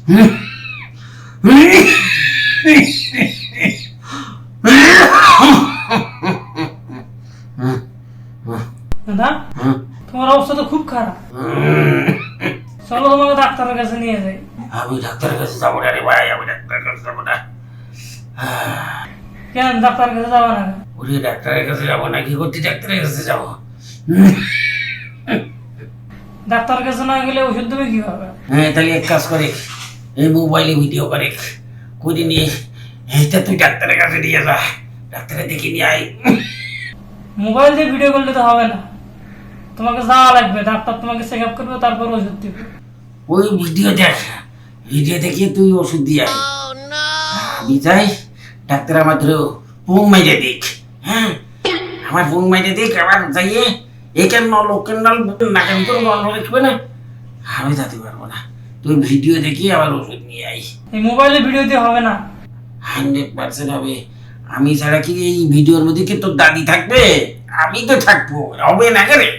দাদা তোমার অবস্থা তো খুব খারাপ, চলো তোমাকে ডাক্তারের কাছে নিয়ে যাই। আমি ডাক্তারের কাছে যাবো না রে ভাই, আমি ডাক্তারের কাছে যাবো না। কেন ডাক্তারের কাছে যাবা না? ওরে ডাক্তারের কাছে যাবো না, কি করতে ডাক্তারের কাছে যাবো? ডাক্তারের কাছে না গেলে ওষুধ দেবে কি হবে? হ্যাঁ, তাহলে এক কাজ করে, এই মোবাইলে ভিডিও করে নিয়ে এইটা তুই ডাক্তারের কাছে নিয়ে যা, ডাক্তারে দেখে নিয়ে আয়। মোবাইল দিয়ে ভিডিও করলে তো হবে না, তোমাকে যাওয়া লাগবে, ডাক্তার তোমাকে চেক আপ করবে, তারপর ওষুধ দিবে। ওই ভিডিও দেখ, ভিডিও দেখিয়ে তুই ওষুধ দিয়ে আয়। আমি চাই ডাক্তার আমার ধরে পুং মাইরে দেখ। হ্যাঁ, আমার পুং মাইরে দেখ, আবার যাইয়ে এখান নল ওখান নল নাকের ভিতরে নল রেখবে না, আমি যেতে পারবো না। তুই ভিডিও দেখিয়ে আবার ওষুধ নিয়ে আই। এই মোবাইলে ভিডিও দিয়ে হবে না। 100% হবে। আমি ছাড়া কি এই ভিডিওর মধ্যে কি তোর দাদি থাকবে? আমি তো থাকবো, হবে না রে।